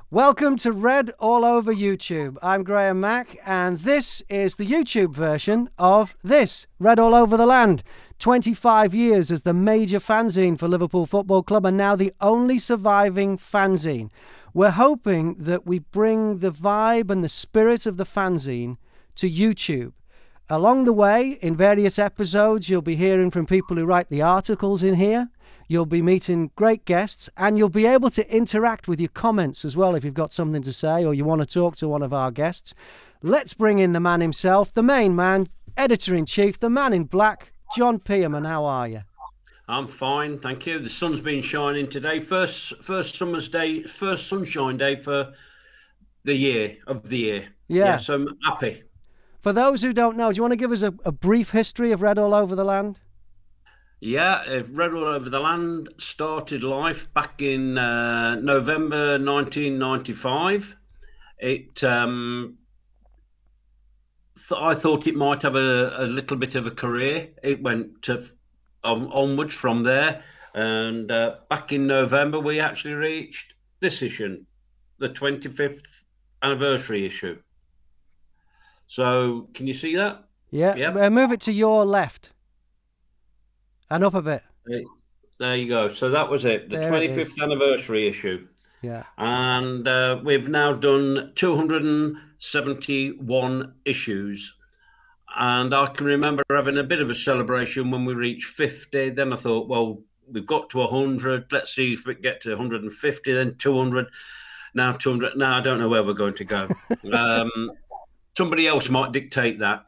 Welcome to Red All Over YouTube. I'm Graham Mack, and this is the YouTube version of this, Red All Over the Land. 25 years as the major fanzine for Liverpool Football Club, and now the only surviving fanzine. We're hoping that we bring the vibe and the spirit of the fanzine to YouTube. Along the way, in various episodes, you'll be hearing from people who write the articles in here. You'll be meeting great guests, and you'll be able to interact with your comments as well if you've got something to say or you want to talk to one of our guests. Let's bring in the man himself, the main man, editor-in-chief, the man in black, John Pearman. How are you? I'm fine, thank you. The sun's been shining today. First summer's day, first sunshine day for the year. Yeah, so I'm happy. For those who don't know, do you want to give us a brief history of Red All Over the Land? Yeah, Red All Over the Land started life back in November 1995. I thought it might have a little bit of a career. It went onwards from there, and back in November we actually reached this issue, the 25th anniversary issue. So, can you see that? Yeah. Yep. Move it to your left. And up a bit. There you go. So that was it. The 25th anniversary issue. Yeah. And we've now done 271 issues. And I can remember having a bit of a celebration when we reached 50. Then I thought, well, we've got to 100. Let's see if we get to 150, then 200. Now 200. Now I don't know where we're going to go. Somebody else might dictate that.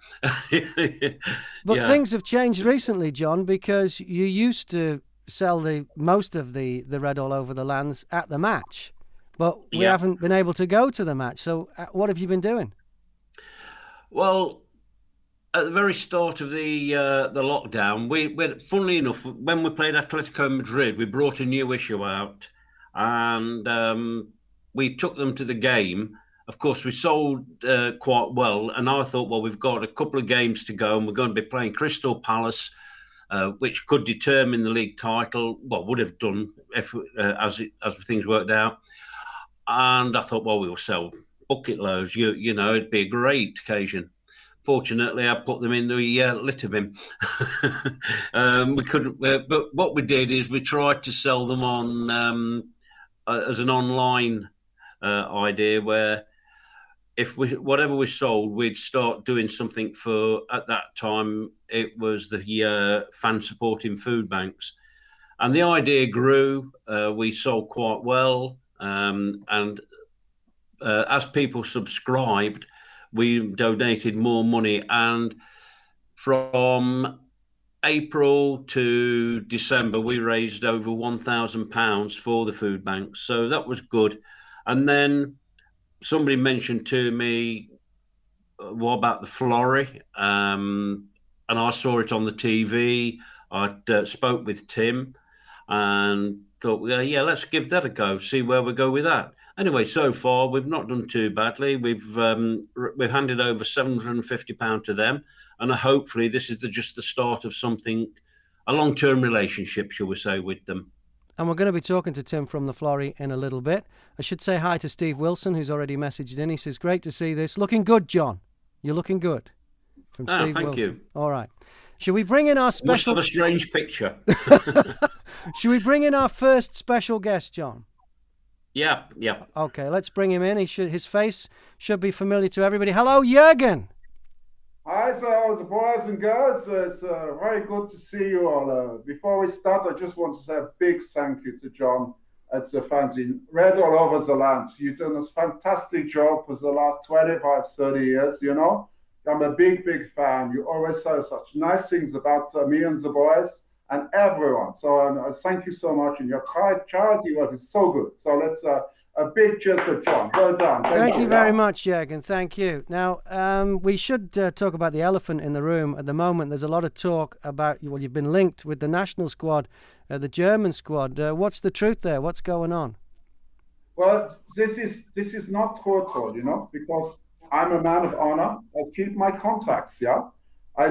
But things have changed recently, John, because you used to sell most of the Red All Over the Lands at the match, but we haven't been able to go to the match. So what have you been doing? Well, at the very start of the lockdown, we funnily enough, when we played Atletico Madrid, we brought a new issue out, and we took them to the game. Of course, we sold quite well, and I thought, well, we've got a couple of games to go, and we're going to be playing Crystal Palace, which could determine the league title. Well, would have done if as things worked out. And I thought, well, we'll sell bucket loads. You know, it'd be a great occasion. Fortunately, I put them in the litter bin. We couldn't, but what we did is we tried to sell them on as an online idea where, if whatever we sold, we'd start doing something for, at that time, it was the fan supporting food banks. And the idea grew. We sold quite well. And as people subscribed, we donated more money. And from April to December, we raised over £1,000 for the food banks. So that was good. And then somebody mentioned to me, what about the florry? And I saw it on the TV. I spoke with Tim and thought, yeah, let's give that a go, see where we go with that. Anyway, so far, we've not done too badly. We've handed over £750 to them. And hopefully this is just the start of something, a long-term relationship, shall we say, with them. And we're going to be talking to Tim from the Florry in a little bit. I should say hi to Steve Wilson, who's already messaged in. He says, great to see this. Looking good, John. You're looking good. From Steve thank Wilson. You. All right. Should we bring in our special... Must have a strange picture. Should we bring in our first special guest, John? Yeah. Okay, let's bring him in. His face should be familiar to everybody. Hello, Jürgen. Hi, so the boys and girls. It's very good to see you all. Before we start, I just want to say a big thank you to John at the fanzine Red All Over the Land. You've done a fantastic job for the last 25, 30 years, you know. I'm a big fan. You always say such nice things about me and the boys and everyone. So thank you so much. And your charity work is so good. So let's... a big cheers to John. Well done. Thank you very much, Jürgen. Thank you. Now, we should talk about the elephant in the room. At the moment, there's a lot of talk about, well, you've been linked with the national squad, the German squad. What's the truth there? What's going on? Well, this is not true at all, you know, because I'm a man of honor. I keep my contracts, yeah. I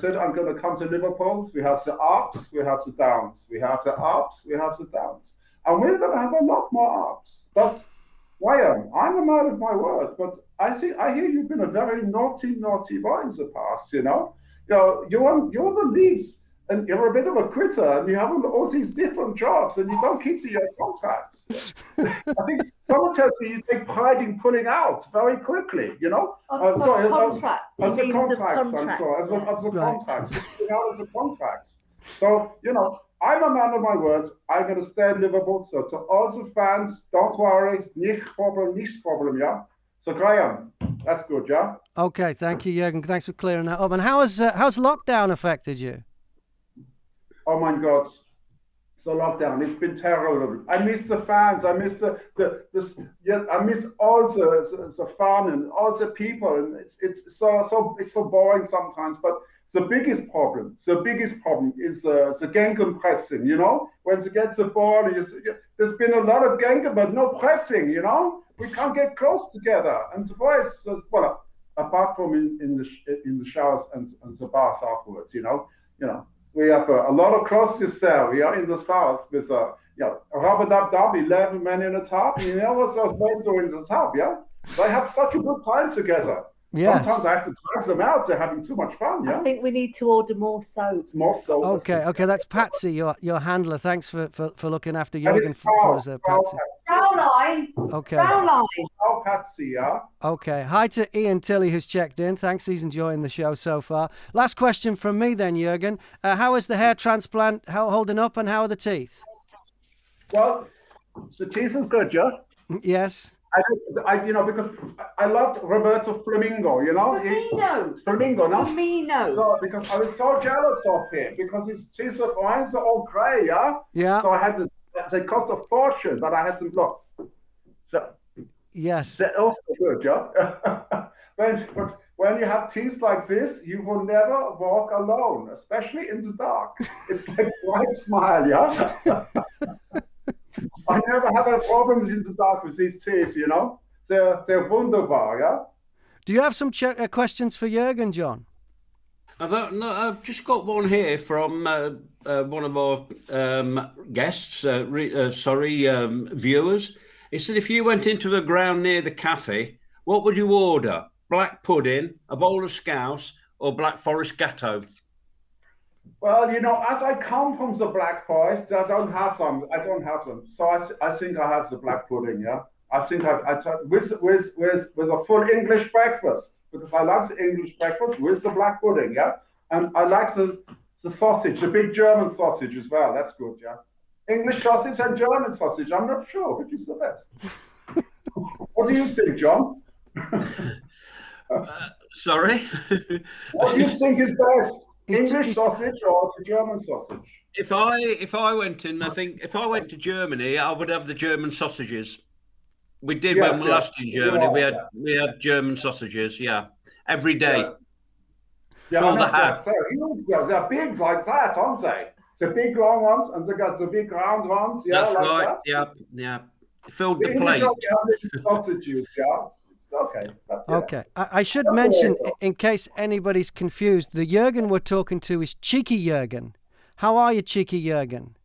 said I'm going to come to Liverpool. We have the ups, we have the downs. We have the ups, we have the downs. And we're going to have a lot more ups. But I'm a man of my word, but I hear you've been a very naughty boy in the past. You're the leads, and you're a bit of a quitter, and you have all these different jobs, and you don't keep to your contracts. I think someone tells me you take pride in pulling out very quickly. Contracts. As the contracts. Pulling out of the contracts. So I'm a man of my words. I'm going to stay in Liverpool. So to all the fans, don't worry. Nicht problem, yeah? So Graham, that's good, yeah? Okay, thank you, Jürgen. Thanks for clearing that up. And how's lockdown affected you? Oh my God. The lockdown, it's been terrible. I miss the fans. I miss I miss all the fun and all the people. And it's so boring sometimes. But the biggest problem is the gegenpressing. When you get the ball, there's been a lot of gegen, but no pressing. We can't get close together. And the boys, apart from in the showers and the baths afterwards, we have a lot of crosses there. We are in the south with a rub-a-dub-dub, 11 men in a tub. You know what those men do in the tub, yeah? They have such a good time together. Yes. Sometimes I have to drag them out. They're having too much fun, yeah? I think we need to order more soap. More soap. Okay, that's Patsy, your handler. Thanks for looking after Jürgen for us there, Patsy. Fraulein. Okay. Fraulein. Oh, Patsy, yeah? Okay. Hi to Ian Tilley, who's checked in. Thanks, he's enjoying the show so far. Last question from me then, Jürgen. How is the hair transplant holding up, and how are the teeth? Well, the teeth is good, yeah? Yes. Because I loved Roberto Flamingo, Flamingo, no? Flamingo. So, because I was so jealous of him, because his teeth are all grey, yeah? Yeah. So I had they cost a fortune, but I had some look. So, yes. They're also good, yeah? When you have teeth like this, you will never walk alone, especially in the dark. It's like a bright smile, yeah? I never had any problems in the dark with these teeth, They're wunderbar, yeah? Do you have some questions for Jürgen, John? I've just got one here from one of our guests, viewers. He said, if you went into the ground near the cafe, what would you order? Black pudding, a bowl of scouse, or Black Forest Gatto? Well, as I come from the Black Forest, I don't have them. So I think I have the black pudding, yeah? I think with a full English breakfast, because I like the English breakfast with the black pudding, yeah? And I like the sausage, the big German sausage as well. That's good, yeah? English sausage and German sausage. I'm not sure which is the best. What do you think, John? Sorry? What do you think is best? English sausage or the German sausage? If I went in, I think if I went to Germany, I would have the German sausages. We did when we were last in Germany. We had German sausages, every day. Yeah, the hat. They're big like that, aren't they? The big long ones, and they got the big round ones. Yeah, that's like right. That. Yeah. Filled the plate. Sausages, yeah. Okay. Okay. I should mention, in case anybody's confused, the Jürgen we're talking to is Cheeky Jürgen. How are you, Cheeky Jürgen?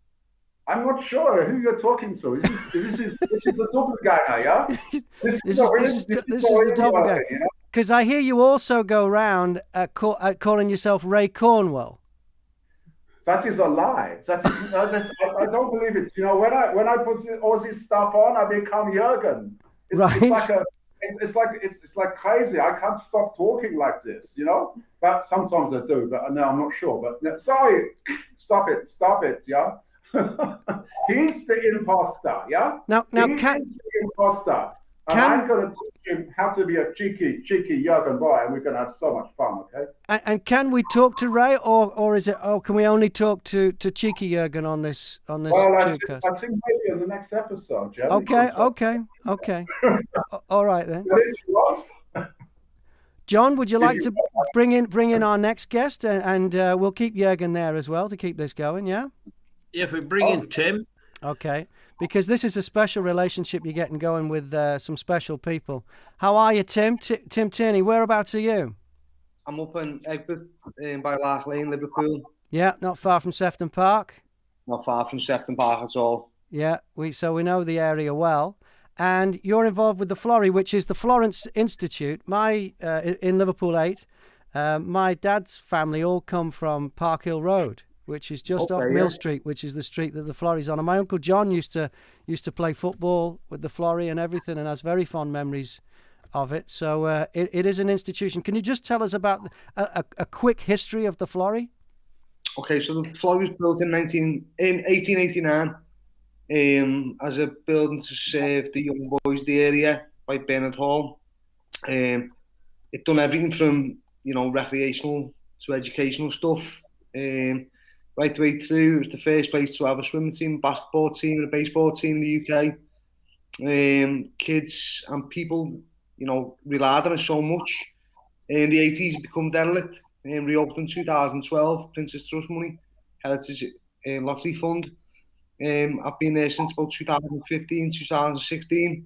I'm not sure who you're talking to. This is the doppelganger, yeah? This is the doppelganger. Because I hear you also go around calling yourself Ray Cornwell. That is a lie. I don't believe it. When I put all this stuff on, I become Jürgen. It's like crazy. I can't stop talking like this, But sometimes I do, but no, I'm not sure. But sorry, stop it, yeah. He's the imposter, yeah. Now, he's the imposter, and I'm going to teach him how to be a cheeky Jürgen boy, and we're going to have so much fun, okay? And can we talk to Ray, or is it? Oh, can we only talk to cheeky Jürgen on this? Well, I think maybe in the next episode, yeah. Okay. All right then. John, would you like to bring in our next guest, and we'll keep Jürgen there as well to keep this going, yeah? Yeah, if we bring in Tim. Okay, because this is a special relationship you're getting going with some special people. How are you, Tim? Tim Tierney, whereabouts are you? I'm up in Egbert, by Lark Lane, Liverpool. Yeah, not far from Sefton Park. Not far from Sefton Park at all. Yeah, we know the area well. and you're involved with the Florrie, which is the Florence Institute. In Liverpool 8, my dad's family all come from Park Hill Road, which is just off Mill Street, which is the street that the Florrie's on. And my Uncle John used to play football with the Florrie and everything, and has very fond memories of it. So it is an institution. Can you just tell us about a quick history of the Florrie? Okay, so the Florrie was built in 1889 as a building to serve the young boys of the area by Bernard Hall. It done everything from, recreational to educational stuff. Right the way through, it was the first place to have a swimming team, basketball team, and a baseball team in the UK. Kids and people, relied on it so much. In the 80s, it became derelict. Reopened in 2012, Princess Trust money, Heritage Lottery Fund. I've been there since about 2015, 2016.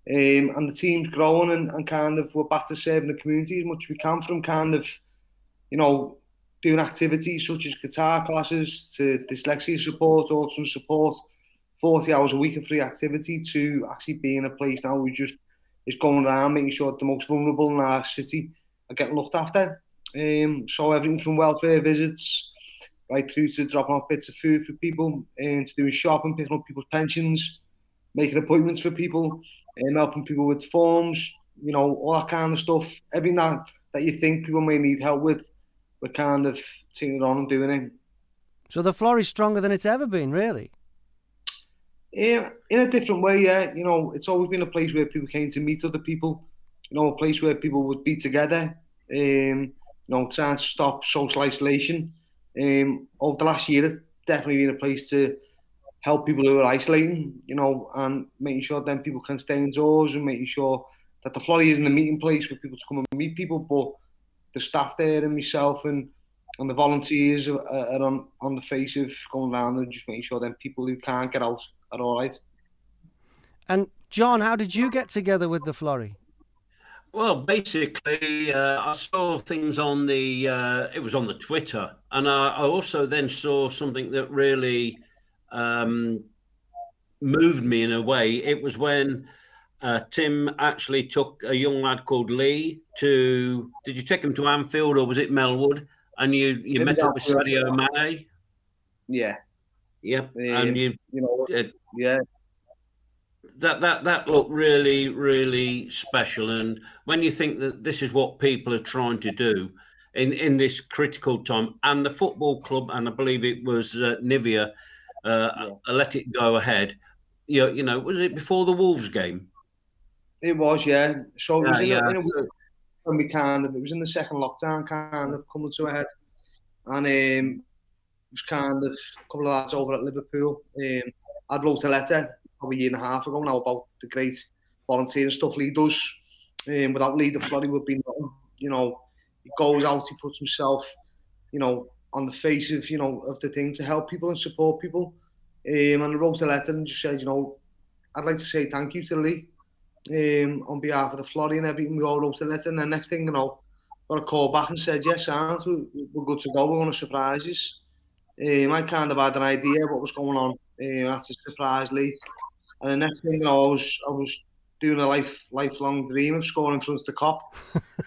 And the team's growing and kind of we're back to serving the community as much as we can, from kind of, doing activities such as guitar classes to dyslexia support, autism support, 40 hours a week of free activity, to actually being a place now we just is going around making sure the most vulnerable in our city are getting looked after. So everything from welfare visits right through to dropping off bits of food for people, and to doing shopping, picking up people's pensions, making appointments for people, and helping people with forms, all that kind of stuff. Everything that you think people may need help with, we're kind of taking it on and doing it. So the Florrie's stronger than it's ever been, really? In a different way, yeah. It's always been a place where people came to meet other people, a place where people would be together, trying to stop social isolation. Over the last year, it's definitely been a place to help people who are isolating, and making sure then people can stay indoors, and making sure that the Florrie isn't a meeting place for people to come and meet people, but the staff there and myself and the volunteers are on the face of going around and just making sure then people who can't get out are all right. And John, how did you get together with the Florrie? Well, basically, I saw things on it was on the Twitter, and I also then saw something that really moved me in a way. It was when Tim actually took a young lad called Lee did you take him to Anfield or was it Melwood? And you met up with Sadio Mane? Yeah. Yep. And yeah. That looked really, really special. And when you think that this is what people are trying to do in this critical time, and the football club, and I believe it was Nivea, let it go ahead. Was it before the Wolves game? It was, yeah. So it was when it was in the second lockdown, kind of coming to a head, and it was kind of a couple of lads over at Liverpool. I'd wrote a letter probably a year and a half ago now about the great volunteering stuff Lee does. Without Lee, the Florrie would be nothing. He goes out, he puts himself, on the face of, of the thing to help people and support people. And I wrote a letter and just said, I'd like to say thank you to Lee on behalf of the Florrie and everything. We all wrote a letter, and the next thing got a call back and said, yes, Aunt, we're good to go, we're going to surprise you. I kind of had an idea of what was going on. I had to surprise Lee. And the next thing, I was doing a lifelong dream of scoring in front of the Kop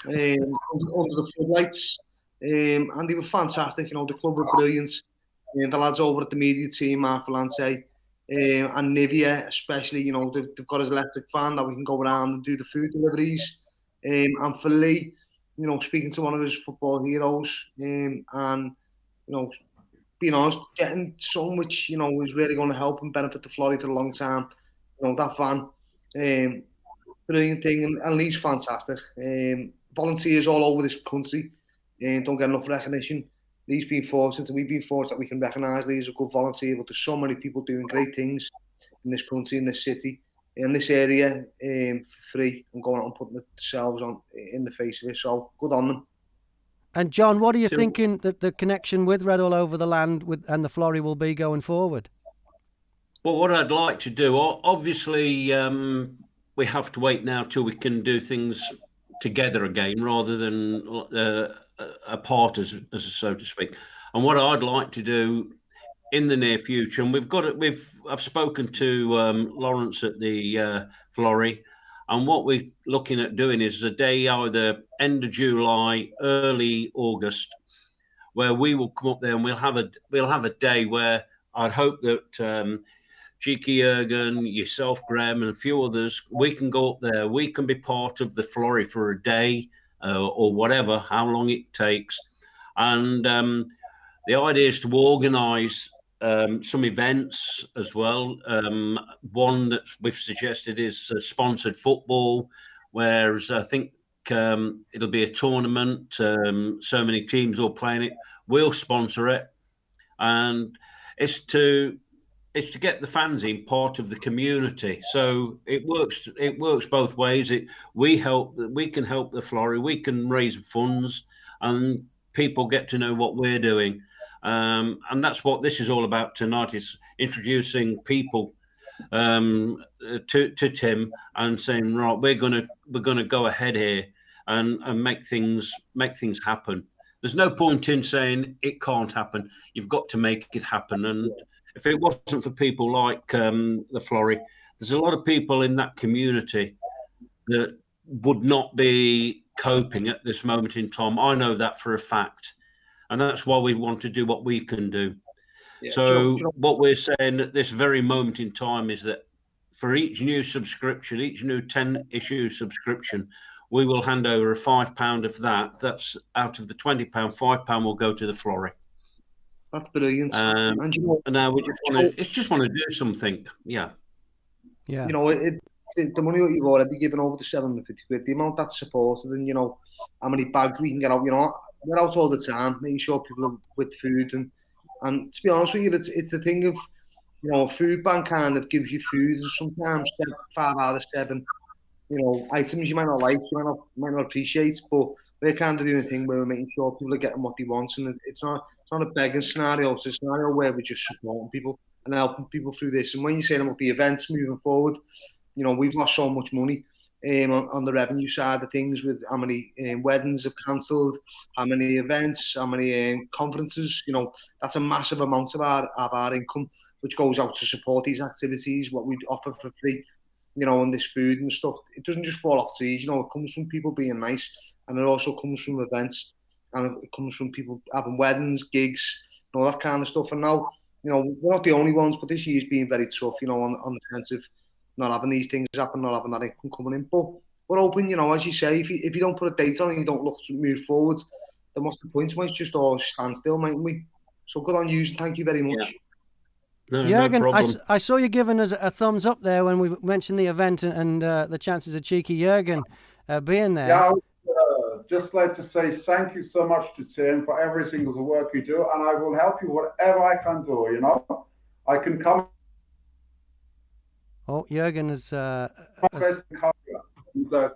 under the floodlights. And they were fantastic. The club were brilliant. The lads over at the media team, Mark Valente, and Nivea especially, they've got an electric fan that we can go around and do the food deliveries. And for Lee, speaking to one of his football heroes, and being honest, getting so much, is really going to help and benefit the Florrie for the long time. That van, brilliant thing, and Lee's fantastic. Volunteers all over this country don't get enough recognition. Lee's been fortunate, and we've been fortunate that we can recognise Lee as a good volunteer, but there's so many people doing great things in this country, in this city, in this area, for free, and going out and putting themselves on in the face of it. So good on them. And John, what are you thinking that the connection with Red All Over the Land and the Florrie will be going forward? Well, what I'd like to do, obviously, we have to wait now till we can do things together again, rather than apart, as so to speak. And what I'd like to do in the near future, and I've spoken to Lawrence at the Florrie, and what we're looking at doing is a day either end of July, early August, where we will come up there and we'll have a day where I'd hope that Cheeky Jürgen, yourself, Graham, and a few others, we can go up there. We can be part of the Florrie for a day or whatever, how long it takes. And the idea is to organise some events as well. One that we've suggested is sponsored football, whereas I think it'll be a tournament. So many teams all playing it. We'll sponsor it, and it's to get the fanzine part of the community. So it works both ways. We can help the Florrie. We can raise funds, and people get to know what we're doing. And that's what this is all about tonight, is introducing people to Tim and saying, right, we're gonna go ahead here and make things happen. There's no point in saying it can't happen. You've got to make it happen. And if it wasn't for people like the Florrie, there's a lot of people in that community that would not be coping at this moment in time. I know that for a fact. And that's why we want to do what we can do. Yeah, so what we're saying at this very moment in time is that for each new subscription, each new 10-issue subscription, we will hand over £5 of that. That's out of the £20, £5 will go to the Florrie. That's brilliant. And now we just want to do something. Yeah. Yeah. You know, the money that you've already given over the 750 quid, the amount that's supported, and you know how many bags we can get out. You know, we're out all the time, making sure people are with food, and to be honest with you, it's the thing of, you know, a food bank kind of gives you food, and sometimes 5 out of 7, you know, items you might not like, you might not appreciate, but we're kind of doing a thing where we're making sure people are getting what they want, and it's not a begging scenario. It's a scenario where we're just supporting people and helping people through this. And when you say about the events moving forward, you know, we've lost so much money on the revenue side of things, with how many weddings have cancelled, how many events, how many conferences. You know, that's a massive amount of our income, which goes out to support these activities, what we offer for free, you know, and this food and stuff. It doesn't just fall off trees, you know, it comes from people being nice, and it also comes from events, and it comes from people having weddings, gigs, and all that kind of stuff. And now, you know, we're not the only ones, but this year's been very tough, you know, on the sense of not having these things happen, not having that income coming in. But we're hoping, you know, as you say, if you don't put a date on and you don't look to move forward, then what's the point? Might just all stand still, mightn't we? So good on you, and thank you very much. Yeah. Jürgen, no I saw you giving us a thumbs up there when we mentioned the event and the chances of Cheeky Jürgen being there. Yeah, I would just like to say thank you so much to Tim for every single work you do, and I will help you whatever I can do, you know. I can come. Oh, Jürgen is...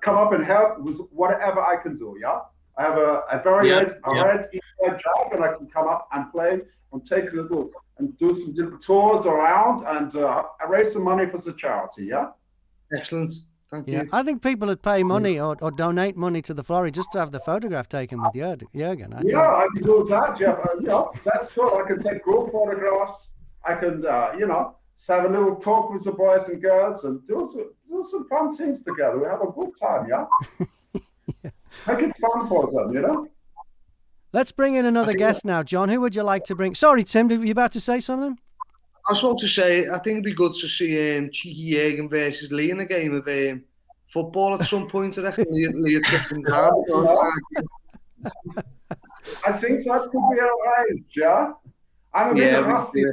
come up and help with whatever I can do, yeah? I have a very inside job, and I can come up and play and take a little and do some different tours around and raise some money for the charity, yeah? Excellent. Thank you. I think people would pay money or donate money to the Florrie just to have the photograph taken with Jürgen. I can do that, yeah. That's good. I can take group photographs. I can, you know, have a little talk with the boys and girls and do some fun things together. We have a good time, yeah? Make it fun for them, you know? Let's bring in another guest now, John. Who would you like to bring? Sorry, Tim, were you about to say something? I was about to say, I think it'd be good to see Cheeky Jürgen versus Lee in a game of football at some point. I reckon Lee would take him down. I think that could be alright, yeah? I'm a bit rusty.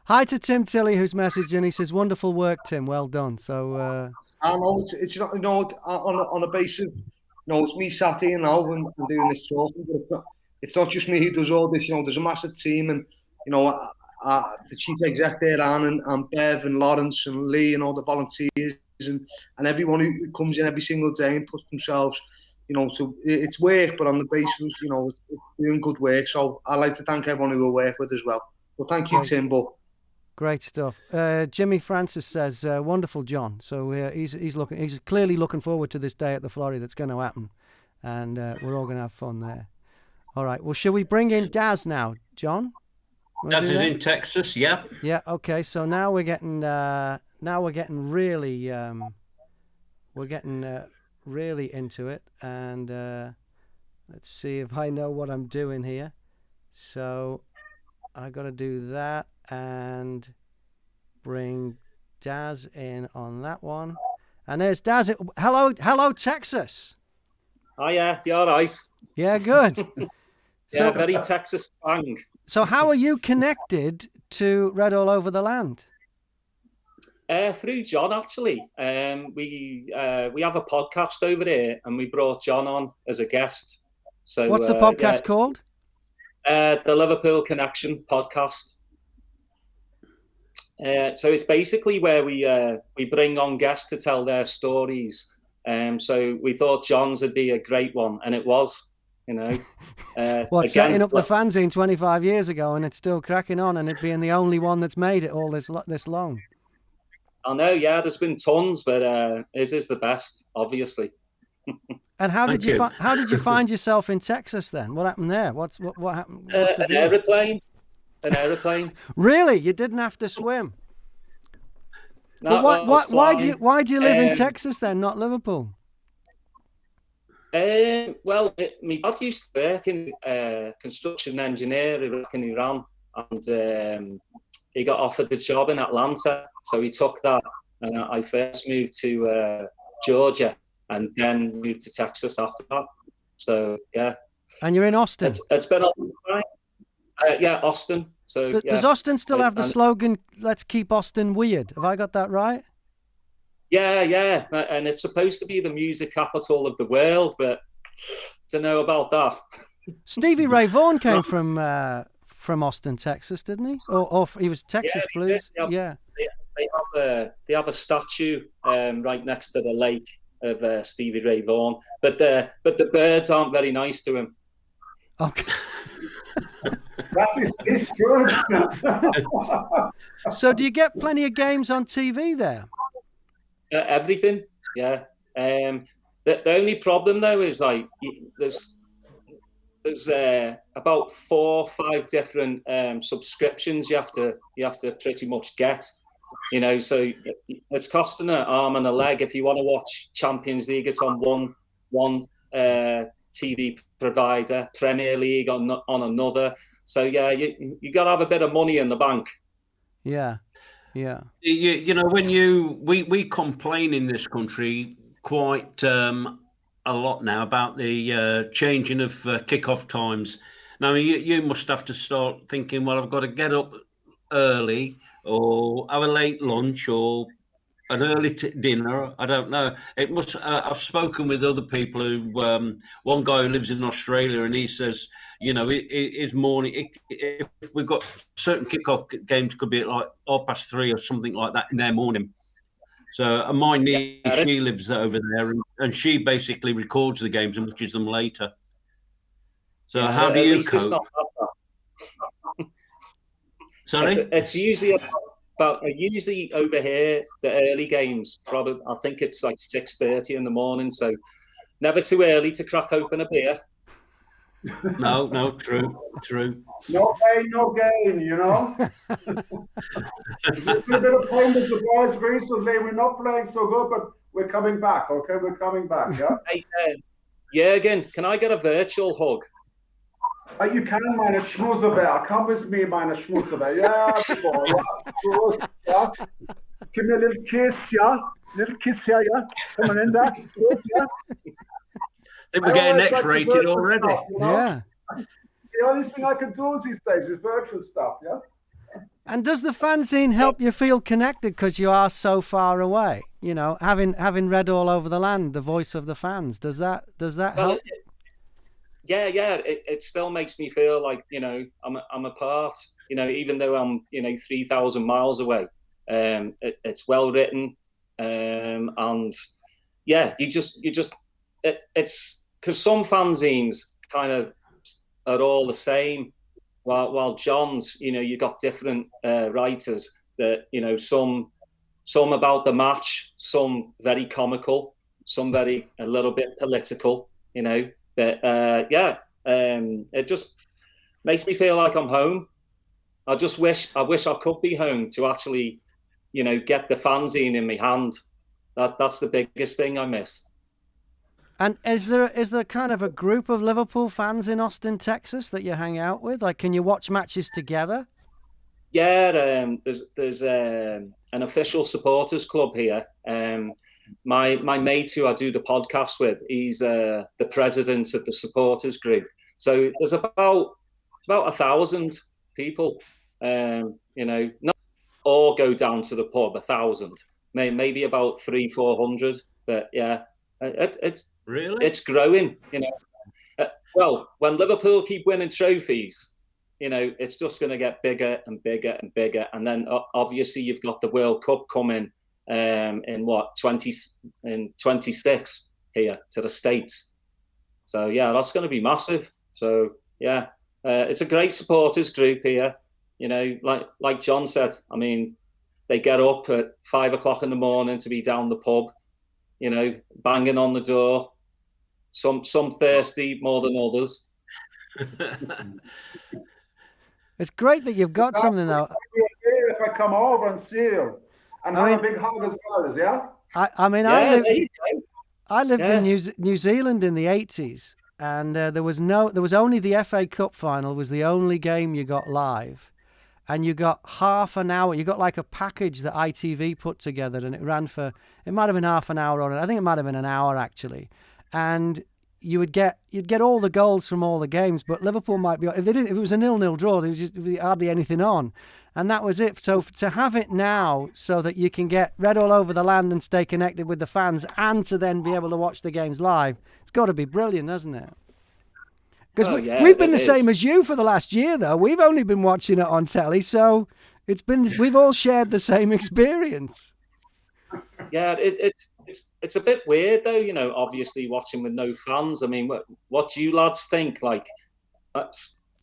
Hi to Tim Tilley, who's messaging. He says, "Wonderful work, Tim. Well done." So I know it's not, you know, on a basis. You know, it's me sat here now and doing this talking, but it's not just me who does all this. You know, there's a massive team, and you know, the chief exec there, Anne and Bev and Lawrence and Lee and all the volunteers and everyone who comes in every single day and puts themselves. You know, so it's work, but on the basis, you know, it's doing good work. So I'd like to thank everyone who we work with as well. Well, thank you, Tim. Great stuff. Jimmy Francis says, "Wonderful, John." So he's clearly looking forward to this day at the Florrie that's going to happen, and we're all going to have fun there. All right. Well, shall we bring in Daz now, John? Wanna That do is that? in Texas, yeah. Yeah. Okay. So now we're getting really really into it, and let's see if I know what I'm doing here. So I got to do that and bring Daz in on that one. And there's Daz. Hello, Texas. Oh yeah, you're right. Yeah, good. Yeah, very Texas twang. So how are you connected to Red All Over the Land? Through John, actually. We have a podcast over here, and we brought John on as a guest. So what's the podcast called? The Liverpool Connection podcast. So it's basically where we bring on guests to tell their stories. So we thought John's would be a great one, and it was, you know. Setting up the fanzine 25 years ago, and it's still cracking on, and it being the only one that's made it all this long. I know, yeah. There's been tons, but his is the best, obviously. And how did you find yourself in Texas then? What happened there? What happened? What's the deal? An aeroplane. Really? You didn't have to swim? No, why do you live in Texas then, not Liverpool? Well, my dad used to work in construction engineer in Iran, and he got offered a job in Atlanta, so he took that. And I first moved to Georgia, and then moved to Texas after that. So yeah. And you're in Austin. It's been a long time. Yeah, Austin. So does Austin still have the slogan "Let's keep Austin weird"? Have I got that right? Yeah, and it's supposed to be the music capital of the world, but don't know about that. Stevie Ray Vaughan came from Austin, Texas, didn't he? Or he was Texas Blues. Yeah. They have a statue right next to the lake of Stevie Ray Vaughan, but the birds aren't very nice to him. Okay. That is good. So do you get plenty of games on TV there? Everything, yeah. The only problem though is like there's about 4 or 5 different subscriptions you have to pretty much get, you know. So it's costing an arm and a leg. If you want to watch Champions League, it's on one TV provider, Premier League on another. So yeah, you got to have a bit of money in the bank. Yeah. You know, when we complain in this country quite a lot now about the changing of kickoff times. Now you must have to start thinking, well, I've got to get up early or have a late lunch or an early dinner. I don't know. It must. I've spoken with other people who. One guy who lives in Australia, and he says, you know, his morning. If we've got certain kickoff games, could be at like 3:30 or something like that in their morning. So my niece, she lives over there, and she basically records the games and watches them later. So how do you cope? Sorry, it's usually about usually over here the early games. Probably I think it's like 6:30 in the morning. So never too early to crack open a beer. No, true. No pain, no gain, you know. There's a bit of pain with the boys recently. We're not playing so good, but we're coming back. Okay, we're coming back. Yeah. Hey, Jürgen, can I get a virtual hug? You can, meine Schmuserbär. Come with me, meine Schmuserbär. Yeah, boy. Yeah, yeah. Give me a little kiss, yeah. Little kiss here, yeah. Come on in there. Good, yeah. I think we're getting X-rated already. Stuff, you know? Yeah. The only thing I can do these days is virtual stuff, yeah. And does the fanzine help you feel connected because you are so far away? You know, having Red All Over the Land, the voice of the fans. Does that help? It still makes me feel like, you know, I'm a part. You know, even though I'm 3,000 miles away. It's well written, and yeah, it's because some fanzines kind of are all the same, while John's, you know, you got different writers that, you know, some about the match, some very comical, some a little bit political, you know. But it just makes me feel like I'm home. I wish I could be home to actually, get the fanzine in my hand. That's the biggest thing I miss. And is there kind of a group of Liverpool fans in Austin, Texas that you hang out with? Like, can you watch matches together? Yeah, there's an official supporters club here. My mate who I do the podcast with, he's the president of the supporters group. So there's about 1,000 people. Not all go down to the pub. 1,000, maybe about 300-400. But yeah, it's really, it's growing. Well, when Liverpool keep winning trophies, it's just going to get bigger and bigger and bigger. And then obviously you've got the World Cup coming in 26 here to the States. So yeah, that's going to be massive. So yeah, it's a great supporters group here. Like John said, I mean, they get up at 5 o'clock in the morning to be down the pub, banging on the door. Some thirsty more than others. It's great that you've got something though. If I come over and see you and have a big hug as well, yeah? I lived in New Zealand in the 80s, and there was only the FA Cup final was the only game you got live, and you got half an hour. You got like a package that ITV put together, and it might have been half an hour on it. I think it might have been an hour actually, and you'd get all the goals from all the games, but Liverpool might be if it was a 0-0 draw, there was just hardly anything on, and that was it. So to have it now, so that you can get Red All Over the Land and stay connected with the fans, and to then be able to watch the games live, it's got to be brilliant, hasn't it? Because we've been the same as you for the last year, though. We've only been watching it on telly, so we've all shared the same experience. Yeah, it's a bit weird though, obviously watching with no fans. I mean, what do you lads think? Like,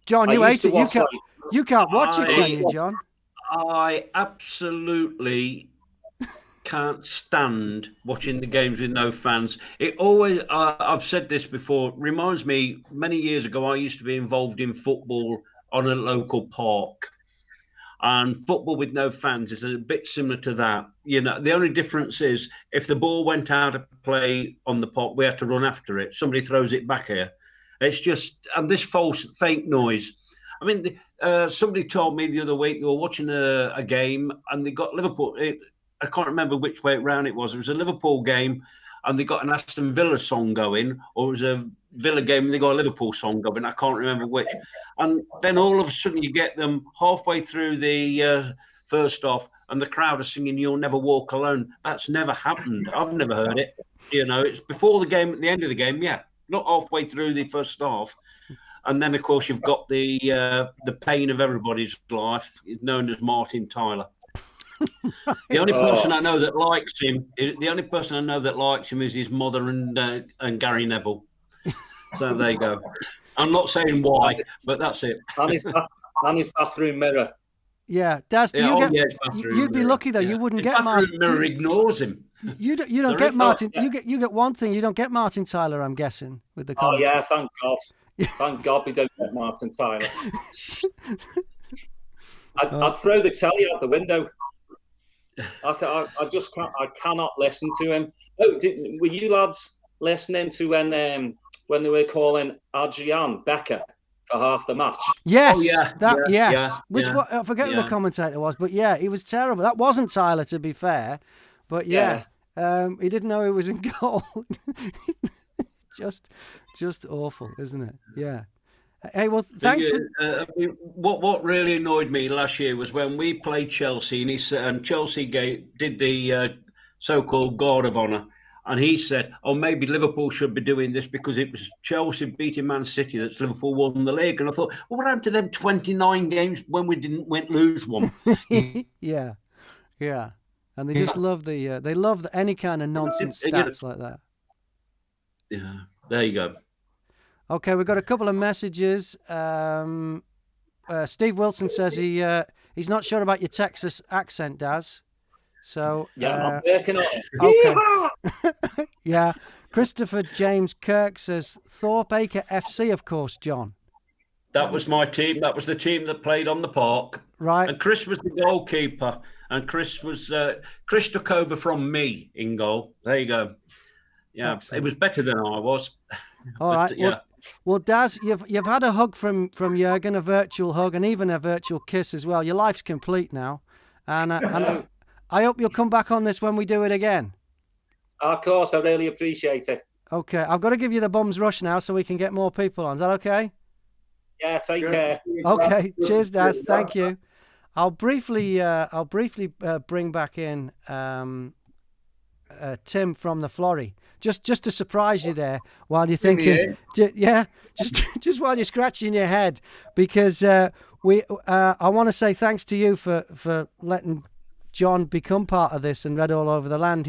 John, you hate it. You can't watch it, can you, John? I absolutely can't stand watching the games with no fans. It always, I've said this before, reminds me, many years ago, I used to be involved in football on a local park. And football with no fans is a bit similar to that. The only difference is if the ball went out of play on the park, we have to run after it. Somebody throws it back here. It's just, and this fake noise. I mean, somebody told me the other week they were watching a game and they got Liverpool. I can't remember which way around it was. It was a Liverpool game and they got an Aston Villa song going, or it was a Villa game and they got a Liverpool song going. I can't remember which. And then all of a sudden you get them halfway through the first half and the crowd are singing "You'll Never Walk Alone." That's never happened. I've never heard it. It's before the game, at the end of the game, yeah, not halfway through the first half. And then, of course, you've got the pain of everybody's life, known as Martin Tyler. The only person I know that likes him, is his mother and Gary Neville. So there you go. I'm not saying why, but that's it. And his bathroom mirror. Yeah, Daz, you'd be lucky though. You wouldn't get Martin. Bathroom mirror ignores him. You don't get Martin. You get one thing. You don't get Martin Tyler. I'm guessing with the. Commentary. Oh yeah, thank God. Thank God we don't get Martin Tyler. I'd throw the telly out the window. I just can't. I cannot listen to him. Oh, were you lads listening to when they were calling Adrian Becker for half the match? Yes. Oh, yeah. Yes. I forget who the commentator was, but yeah, he was terrible. That wasn't Tyler, to be fair, but yeah. He didn't know he was in goal. just awful, isn't it? Yeah. Hey, well, thanks. What really annoyed me last year was when we played Chelsea, and Chelsea did the so-called Guard of Honour, and he said, "Oh, maybe Liverpool should be doing this because it was Chelsea beating Man City that Liverpool won the league." And I thought, well, what happened to them 29 games when we didn't lose one? Yeah, and they just love any kind of nonsense stats like that. Yeah, there you go. Okay, we've got a couple of messages. Steve Wilson says he's not sure about your Texas accent, Daz. So I'm working on it. Okay. Yeah. Christopher James Kirk says Thorpe Acre FC, of course, John. That was my team. That was the team that played on the park. Right. And Chris was the goalkeeper, and Chris took over from me in goal. There you go. Yeah, Excellent. It was better than I was. All right. Yeah. Well, Daz, you've had a hug from Jürgen, a virtual hug, and even a virtual kiss as well. Your life's complete now, and I hope you'll come back on this when we do it again. Of course, I really appreciate it. Okay, I've got to give you the bums rush now so we can get more people on. Is that okay? Yeah, take care. Okay, cheers, Daz. Thank you. I'll briefly bring back in Tim from the Florrie, just to surprise you there while you're thinking, just while you're scratching your head, because I want to say thanks to you for letting John become part of this and Red All Over the Land.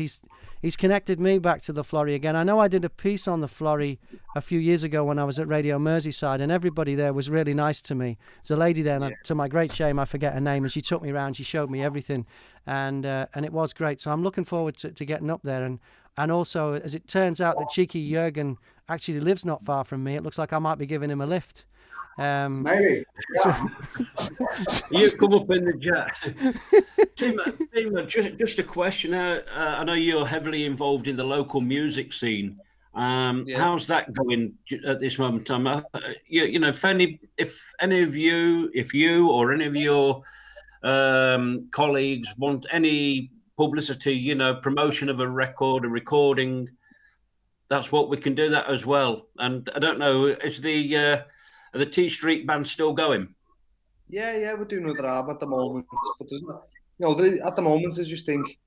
He's connected me back to the Florrie again. I know I did a piece on the Florrie a few years ago when I was at Radio Merseyside, and everybody there was really nice to me. There's a lady there, and to my great shame, I forget her name, and she took me around, she showed me everything, and it was great. So I'm looking forward to getting up there. And also, as it turns out, that cheeky Jürgen actually lives not far from me. It looks like I might be giving him a lift. Maybe. Yeah. You come up in the jet. Tim, just a question. I know you're heavily involved in the local music scene. How's that going at this moment in time? If any of you or any of your colleagues want any publicity, promotion of a record, a recording, that's what we can do that as well. And I don't know, is the T Street band still going? Yeah, we're doing another album at the moment, but there's at the moment I just think,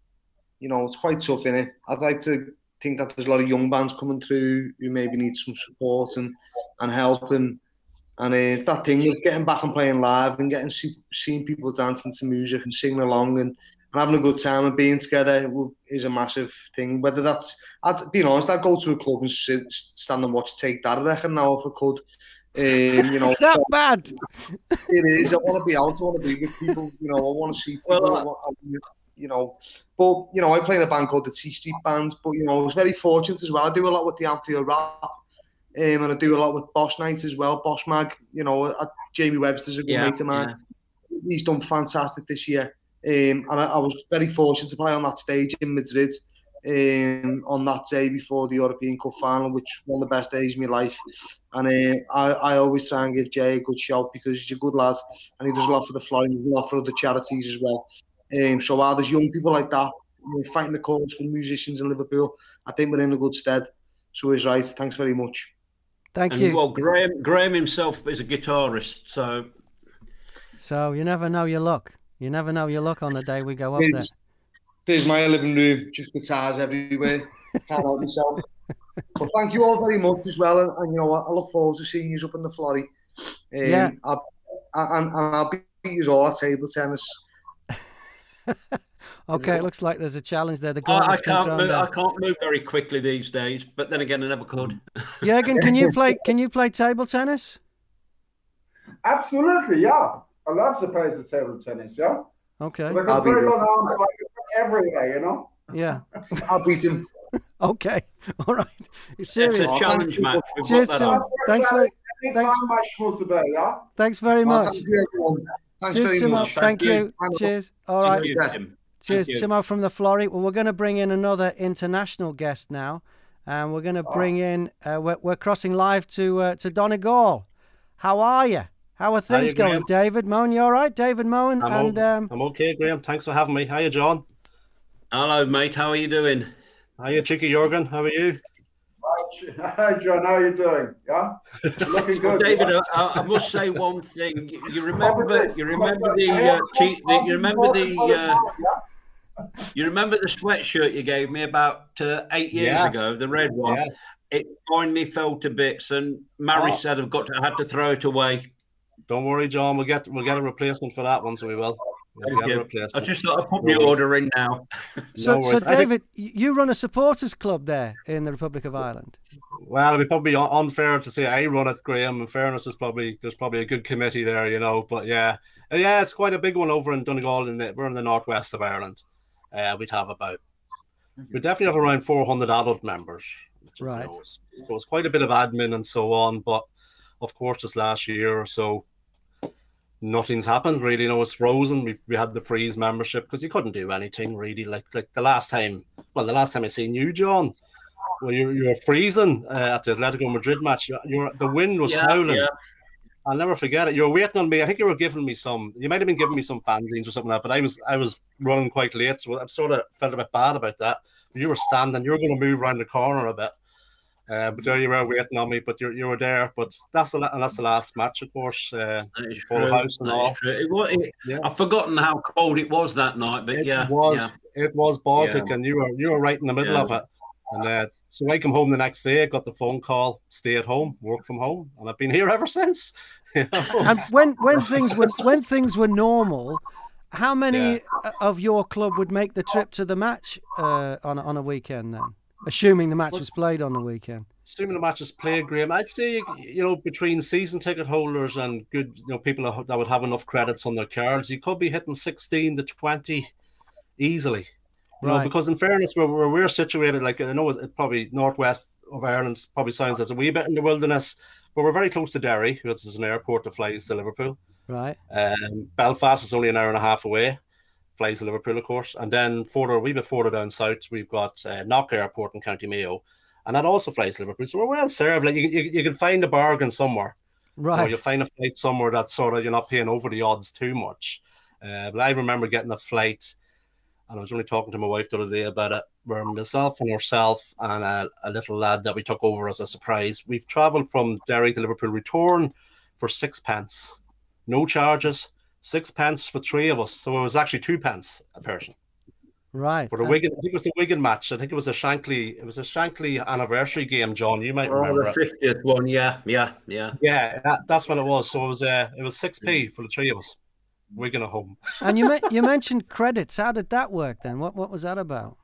it's quite tough, innit? I'd like to think that there's a lot of young bands coming through who maybe need some support and help, and it's that thing of getting back and playing live and seeing people dancing to music and singing along and having a good time and being together is a massive thing. Whether that's, being honest, I'd go to a club and stand and watch Take That, I reckon, now if I could. It's that bad. It is. I want to be out. I want to be with people. I want to see people. But I play in a band called the T Street Band. But I was very fortunate as well. I do a lot with the Anfield Rap, and I do a lot with Boss Night as well. Boss Mag. Jamie Webster's a good mate of mine. Yeah. He's done fantastic this year. And I was very fortunate to play on that stage in Madrid. On that day before the European Cup final, which was one of the best days of my life, and I always try and give Jay a good shout because he's a good lad and he does a lot for the Florrie, a lot for other charities as well. So while there's young people like that fighting the cause for musicians in Liverpool, I think we're in a good stead. So he's right. Thanks very much. Thank you. Well, Graham himself is a guitarist, so you never know your luck. You never know your luck on the day we go up there. There's my living room, just guitars everywhere. Can't help myself. But thank you all very much as well, and I look forward to seeing you up in the Florrie. I'll beat you all at table tennis. Okay, it looks like there's a challenge there. I can't move very quickly these days, but then again, I never could. Jürgen, can you play table tennis? Absolutely, yeah. I love to play the table tennis, yeah. Okay. But I got very long arms, like everywhere, Yeah. I'll beat him. Okay. All right. It's serious. It's a challenge match. Cheers, Tim. Thanks very much. Cheers, Timo. Thank you. Cheers. All right. Cheers, Timo from the Florrie. Well, we're going to bring in another international guest now, and we're going to bring in. We're crossing live to Donegal. How are you? How are things going, David Mohan? You all right, David Mohan? I'm okay, Graham. Thanks for having me. Hiya, John. Hello, mate. How are you doing? Hiya, cheeky Jürgen. How are you? Hi, John. How are you doing? Yeah, looking good. David, I must say one thing. You remember the sweatshirt you gave me about 8 years ago, the red one. Yes. It finally fell to bits, and Mary said I had to throw it away. Don't worry, John. We'll get a replacement for that one, so we will. I just thought I'd put my order in now. So David, you run a supporters club there in the Republic of Ireland. Well, it'd be probably unfair to say I run it, Graham. In fairness, there's probably a good committee there, But yeah, it's quite a big one over in Donegal. We're in the northwest of Ireland. We'd definitely have around 400 adult members. Right. So it's quite a bit of admin and so on. But of course, this last year or so, nothing's happened really. It's frozen. We had the freeze membership because you couldn't do anything really. Like the last time I seen you, John, when you were freezing at the Atletico Madrid match. The wind was howling. Yeah. I'll never forget it. You were waiting on me. I think you were giving me some. You might have been giving me some fanzines or something like that. But I was running quite late, so I sort of felt a bit bad about that. You were standing. You were going to move around the corner a bit. But there you were waiting on me, but you were there. But that's the last match, of course. Full house and all. I've forgotten how cold it was that night, but it was Baltic, and you were right in the middle of it. And so I come home the next day, got the phone call, stay at home, work from home, and I've been here ever since. And when things were normal, how many of your club would make the trip to the match on a weekend then? Assuming the match was played on the weekend. Assuming the match is played, Graham, I'd say, between season ticket holders and good, people that would have enough credits on their cards, you could be hitting 16 to 20 easily. Because in fairness, where we're situated, like I know it probably northwest of Ireland probably sounds as a wee bit in the wilderness, but we're very close to Derry, which is an airport that flies to Liverpool. Right. Belfast is only an hour and a half away. Flies to Liverpool, of course, and then a wee bit further down south, we've got Knock Airport in County Mayo, and that also flies to Liverpool. So we're well served. Like you can find a bargain somewhere, right? You'll find a flight somewhere that's sort of you're not paying over the odds too much. But I remember getting a flight, and I was only talking to my wife the other day about it, where myself and herself and a little lad that we took over as a surprise. We've travelled from Derry to Liverpool, return for 6p, no charges. 6p for 3 of us, so it was actually 2p a person. Right. For the Wigan, I think it was the Wigan match. I think it was a Shankly anniversary game, John. You might remember the 50th one. Yeah. Yeah, that's when it was. So it was 6p for the 3 of us. Wigan at home. And you mentioned credits. How did that work then? What was that about?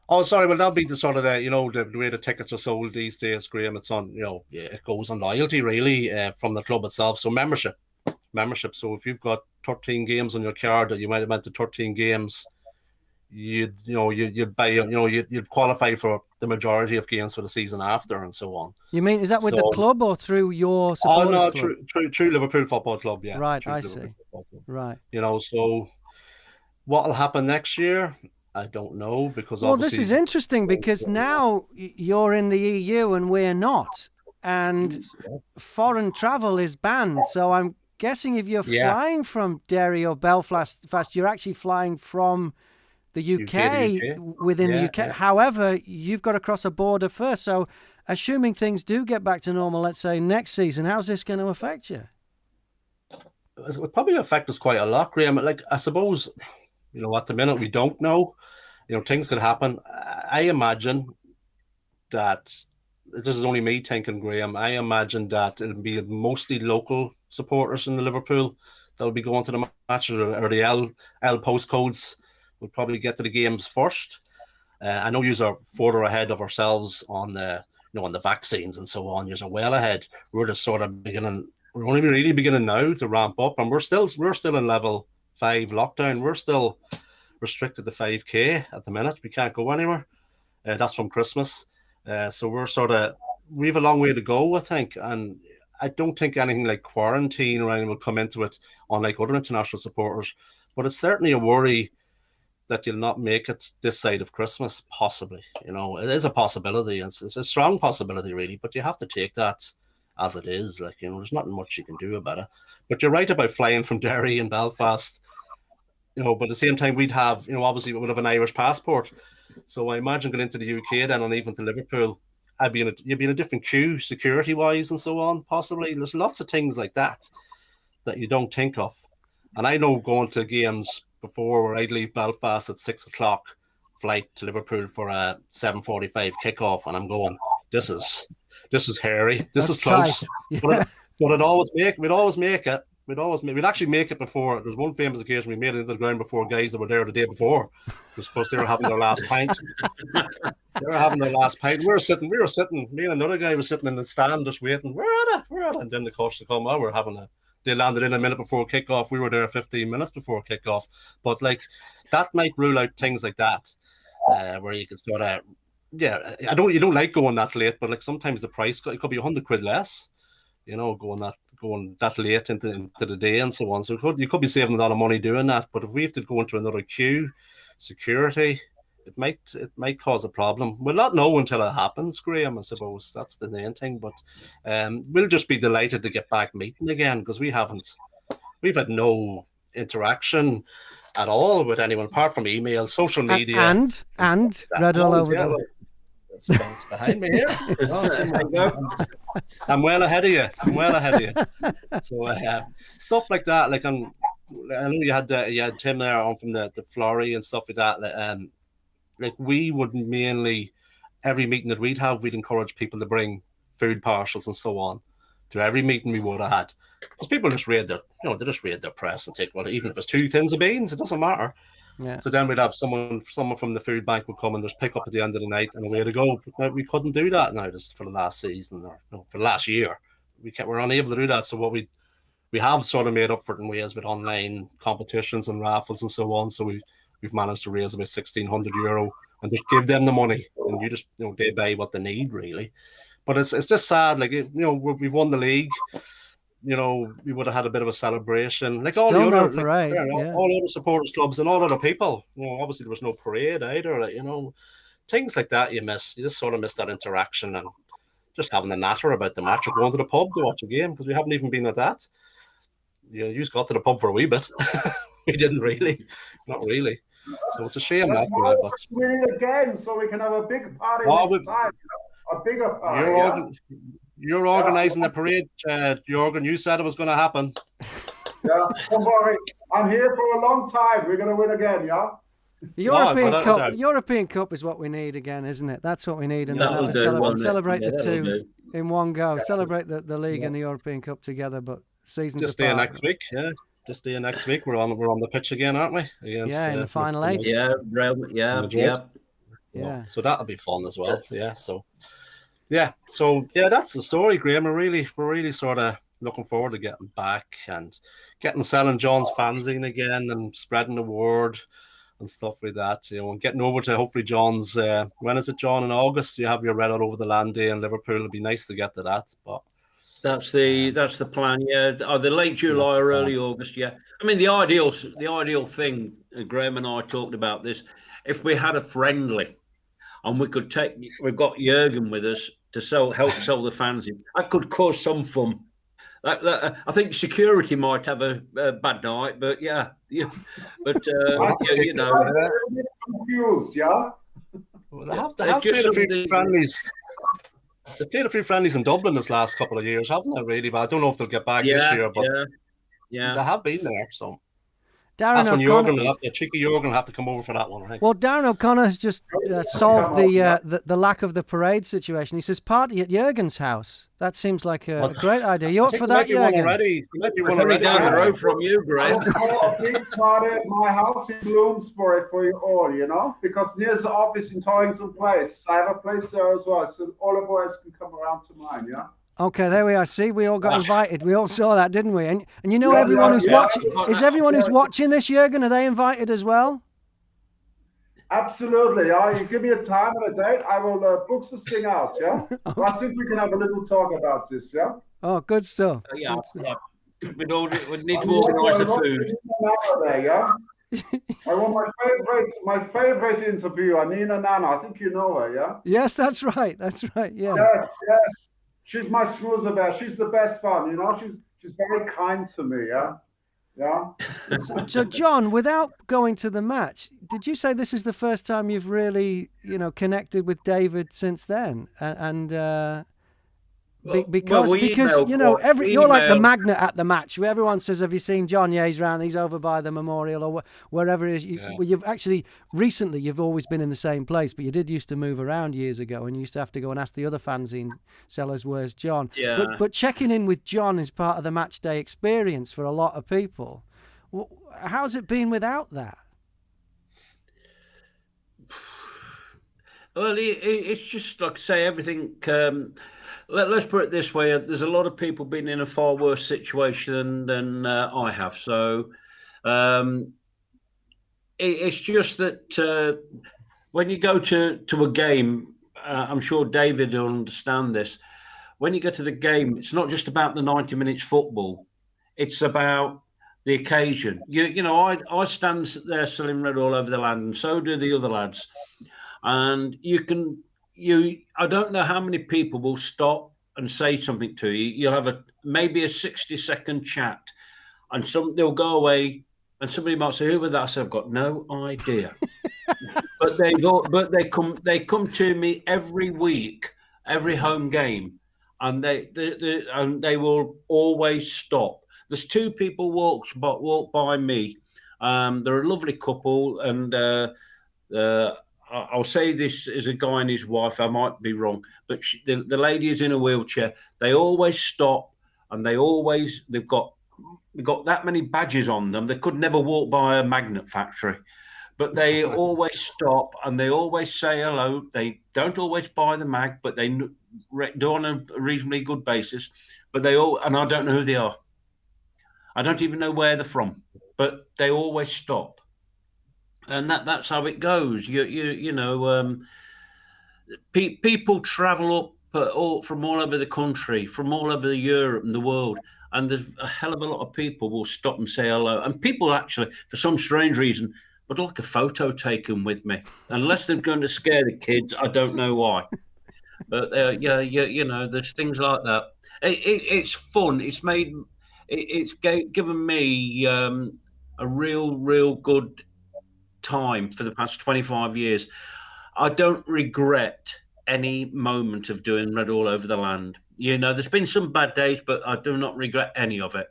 Oh, sorry. Well, that'll be the sort of the way the tickets are sold these days, Graham. It's on it goes on loyalty really from the club itself. So membership. So if you've got 13 games on your card that you might have went to 13 games, you'd qualify for the majority of games for the season after and so on. You mean, is that with the club or through your supporters club? True Liverpool Football Club, yeah. Right, I see. Right. So what will happen next year? I don't know, because this is interesting because now you're in the EU and we're not, and foreign travel is banned. So I'm guessing if you're flying from Derry or Belfast, you're actually flying from the UK. Within the UK. Yeah. However, you've got to cross a border first. So assuming things do get back to normal, let's say next season, how's this going to affect you? It would probably affect us quite a lot, Graham. Like, I suppose, at the minute we don't know. Things could happen. I imagine that, this is only me thinking, Graham, I imagine that it'll be mostly local supporters in the Liverpool that'll be going to the matches, or the L postcodes will probably get to the games first. I know you are further ahead of ourselves on the on the vaccines and so on. You're well ahead. We're just sort of beginning. We're only really beginning now to ramp up, and we're still in level 5 lockdown. We're still restricted to 5k at the minute. We can't go anywhere. That's from Christmas. So we have a long way to go, I think, and I don't think anything like quarantine or anything will come into it, unlike other international supporters. But it's certainly a worry that you'll not make it this side of Christmas, possibly. It is a possibility. It's a strong possibility, really, but you have to take that as it is. There's nothing much you can do about it. But you're right about flying from Derry and Belfast. But at the same time, we'd have, obviously we would have an Irish passport. So I imagine going into the UK then, and even to Liverpool, you'd be in a different queue, security-wise and so on, possibly. There's lots of things like that you don't think of. And I know going to games before where I'd leave Belfast at 6 o'clock, flight to Liverpool for a 7:45 kickoff, and I'm going, this is hairy, this is close. Yeah. But we'd always make it. We'd actually make it before. There's one famous occasion we made it into the ground before guys that were there the day before, just because they were having their last pint. We were sitting. Me and another guy was sitting in the stand just waiting. Where are they? And then the coach to come. They landed in a minute before kickoff. We were there 15 minutes before kickoff. But that might rule out things like that, where you can sort of, you don't like going that late, but sometimes the price it could be £100 less, going going that late into the day and so on. So you could be saving a lot of money doing that. But if we have to go into another queue, security, it might cause a problem. We'll not know until it happens, Graham, I suppose. That's the main thing. But we'll just be delighted to get back meeting again, because we've had no interaction at all with anyone apart from email, social media, and read all over the. It's behind me here. I'm well ahead of you. So stuff like that. Like I know you had Tim there on from the Florey and stuff like that. Like we would mainly, every meeting that we'd have, we'd encourage people to bring food parcels and so on to every meeting we would have had, because people just read their press and take even if it's 2 tins of beans, it doesn't matter. Yeah. So then we'd have someone from the food bank would come and just pick up at the end of the night and away to go. But we couldn't do that now, just for the last season for the last year. We're unable to do that. So what we have sort of made up for it in ways with online competitions and raffles and so on. So we've managed to raise about €1,600 and just give them the money, and you just they buy what they need really. But it's just sad, like we've won the league. We would have had a bit of a celebration, like all the other supporters clubs and all other people. Obviously there was no parade either. Things like that you miss. You just sort of miss that interaction and just having a natter about the match or going to the pub to watch a game, because we haven't even been at that. You just got to the pub for a wee bit. We didn't really, not really. So it's a shame that. But win it again, so we can have a big party next time. A bigger party. You're organising the parade, Jürgen. You said it was going to happen. Yeah, don't worry. I'm here for a long time. We're going to win again, yeah? The European Cup is what we need again, isn't it? That's what we need. And then celebrate the two in one go. Yeah. Celebrate the league and the European Cup together, but seasons just apart. Next week, yeah. Just next week. We're on the pitch again, aren't we? Against, in the final 8. Yeah. So that'll be fun as well. Yeah. So that's the story, Graham. We're really sort of looking forward to getting back and selling John's fanzine again and spreading the word and stuff like that. And getting over to hopefully John's. When is it, John? In August? You have your Red All Over the Land Day in Liverpool. It'd be nice to get to that, but. That's the plan, yeah. Either late July or early August, yeah. I mean, the ideal thing, Graham and I talked about this. If we had a friendly, and we've got Jürgen with us to help sell the fanzine, that could cause some fun. I think security might have a bad night, but yeah. But confused, yeah. Well, they have played a few friendlies. They've played a few friendlies in Dublin this last couple of years, haven't they, really? But I don't know if they'll get back this year. But they have been there, so. That's when cheeky Jürgen will have to come over for that one, I think. Well, Darren O'Connor has just solved the lack of the parade situation. He says party at Jürgen's house. That seems like a great idea. You up for that, Jürgen? Might be one already down the road from you, Graham. A big party at my house in Bloomsbury for you all, because near the office in Torrington Place, I have a place there as well, so all the boys can come around to mine, yeah? Okay, there we are. See, we all got invited. We all saw that, didn't we? And everyone who's watching, is everyone who's watching this, Jürgen, are they invited as well? Absolutely. You give me a time and a date, I will book this thing out, yeah? Okay. Well, I think we can have a little talk about this, yeah? Oh, good stuff. Yeah. We need to organise the food. I want my favorite interviewer, Nina Nana. I think you know her, yeah? Yes, that's right, yeah. Yes. She's my schmoozer bear. She's the best one, She's very kind to me, yeah? Yeah. So, John, without going to the match, did you say this is the first time you've really, connected with David since then? Because you're like the magnet at the match. Where everyone says, "Have you seen John? Yeah, he's around. He's over by the memorial or wherever it is." You've actually recently you've always been in the same place, but you did used to move around years ago, and you used to have to go and ask the other fanzine sellers, "Where's John?" Yeah. But checking in with John is part of the match day experience for a lot of people. How's it been without that? Well, it's just like I say, everything. Let's put it this way: there's a lot of people been in a far worse situation than I have. So it's just that when you go to a game, I'm sure David will understand this. when you go to the game, it's not just about the 90 minutes football. It's about the occasion. You know, I stand there selling red all over the land, and so do the other lads. And I don't know how many people will stop and say something to you. You'll have maybe a 60-second chat, and they'll go away, and somebody might say, "Who was that?" I say, "I've got no idea." But they come to me every week, every home game, and they will always stop. There's two people walk by me. They're a lovely couple, and I'll say this as a guy and his wife. I might be wrong, but the lady is in a wheelchair. They always stop, and they've got that many badges on them. They could never walk by a magnet factory, but they always stop and they always say hello. They don't always buy the mag, but they do on a reasonably good basis. But and I don't know who they are. I don't even know where they're from, but they always stop. And that's how it goes. You know, people travel up from all over the country, from all over Europe and the world, and there's a hell of a lot of people will stop and say hello. And people actually, for some strange reason, would like a photo taken with me, unless they're going to scare the kids. I don't know why, but you know, there's things like that. It's fun. It's given me a real good time for the past 25 years. I don't regret any moment of doing red all over the land. You know, there's been some bad days, but I do not regret any of it.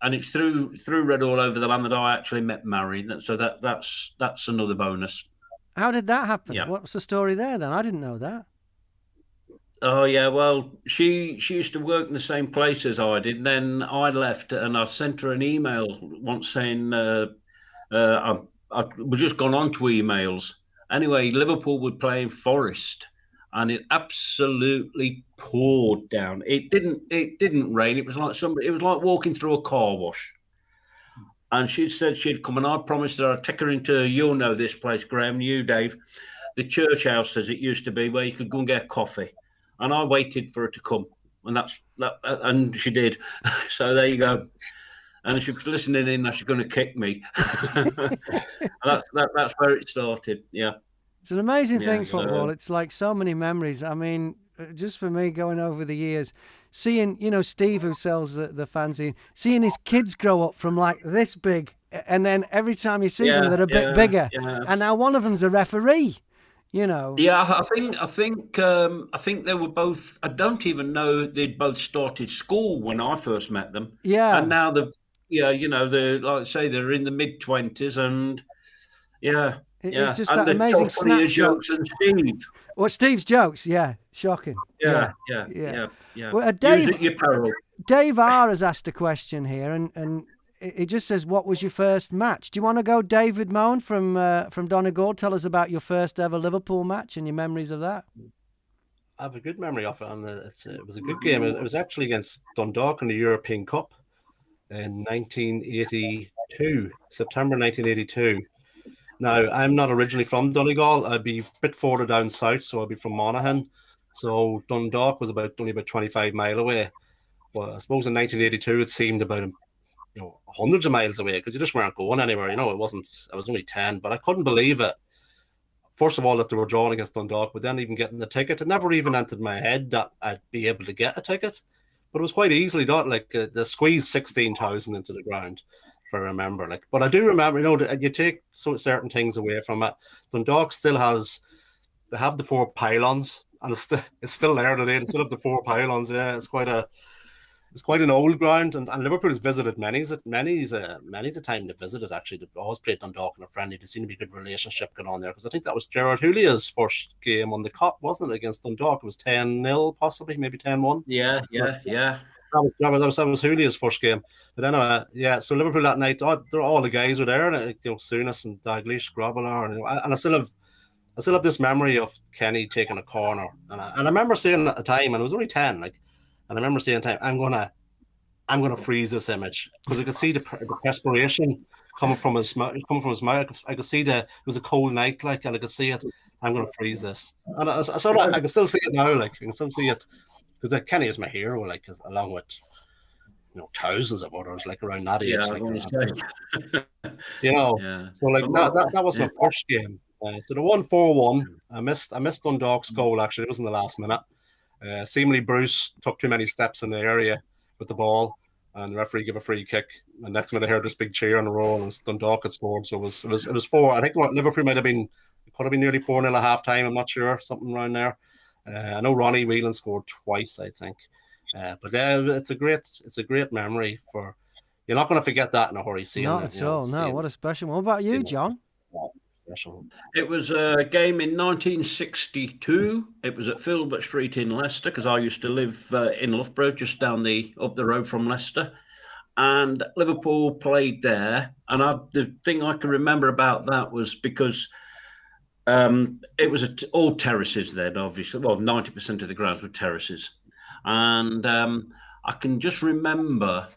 And it's through red all over the land that I actually met Mary. So that's another bonus. How did that happen? Yeah. What's the story there then? I didn't know that. Oh yeah, well, she used to work in the same place as I did. Then I left, and I sent her an email once saying we've just gone on to emails. Anyway, Liverpool were playing Forest, and it absolutely poured down. It didn't rain. It was like walking through a car wash. And she said she'd come, and I promised her I'd take her into, you'll know this place, Graham, you, Dave, the church house as it used to be, where you could go and get a coffee. And I waited for her to come, and and she did. So there you go. And she was listening in, she's going to kick me. that's where it started. Yeah, it's an amazing thing, football. It's like so many memories. I mean, just for me, going over the years, seeing, you know, Steve, who sells the fanzine, seeing his kids grow up from like this big, and then every time you see them, they're a bit bigger. Yeah. And now one of them's a referee. You know. Yeah, I think they were both. I don't even know they'd both started school when I first met them. Yeah, and now you know, like I say, they're in the mid-20s, and it's just that amazing snapshot. Jokes and Steve. Well, Steve's jokes, shocking. Yeah. Well, Dave, use it your peril. Dave R has asked a question here, and it just says, "What was your first match?" Do you want to go, David Mohan from Donegal? Tell us about your first ever Liverpool match and your memories of that. I have a good memory of it, and it was a good game. It was actually against Dundalk in the European Cup in 1982, September 1982. Now, I'm not originally from Donegal. I'd be a bit further down south, so I'd be from Monaghan. So Dundalk was only about 25 miles away. But I suppose in 1982, it seemed about hundreds of miles away, because you just weren't going anywhere. You know, I was only 10, but I couldn't believe it. First of all, that they were drawing against Dundalk, but then even getting the ticket. It never even entered my head that I'd be able to get a ticket. But it was quite easily done. Like, they squeezed 16,000 into the ground, if I remember. Like, but I do remember, you take certain things away from it. Dundalk still they have the 4 pylons, and it's still there today. They still have the 4 pylons. Yeah, it's quite an old ground, and Liverpool has visited many's a time they've visited. Actually, they've always played Dundalk in a friendly. There seemed to be a good relationship going on there, because I think that was Gerard Houlia's first game on the Cup, wasn't it, against Dundalk? It was 10-0, possibly, maybe 10-1. Yeah. That was Houlia's first game. But anyway, so Liverpool that night, all the guys were there, and Souness and Dalglish, Grobbelaar, and I still have this memory of Kenny taking a corner, and I remember saying at the time, and I was only 10, like. And I remember saying, "I'm gonna freeze this image," because I could see the perspiration coming from his mouth. I could see it was a cold night, like, and I could see it. I'm going to freeze this. And I can still see it now. Like I can still see it because Kenny is my hero. Like along with thousands of others like around that age. Yeah, like, Yeah. So like that was my first game. So the 1-4-1, I missed Dundalk's goal. Actually, it was in the last minute. Seemingly Bruce took too many steps in the area with the ball, and the referee gave a free kick. And next minute I heard this big cheer on the roll, and it was Dundalk had scored. So it was 4. I think Liverpool could have been nearly 4-0 at half time. I'm not sure, something around there. I know Ronnie Whelan scored twice, I think. But it's a great memory for. You're not going to forget that in a hurry. Not at all. No, what a special one. What about you, John? Special. It was a game in 1962. It was at Filbert Street in Leicester because I used to live in Loughborough, just up the road from Leicester. And Liverpool played there. And the thing I can remember about that was because it was all terraces then, obviously. Well, 90% of the grounds were terraces. And I can just remember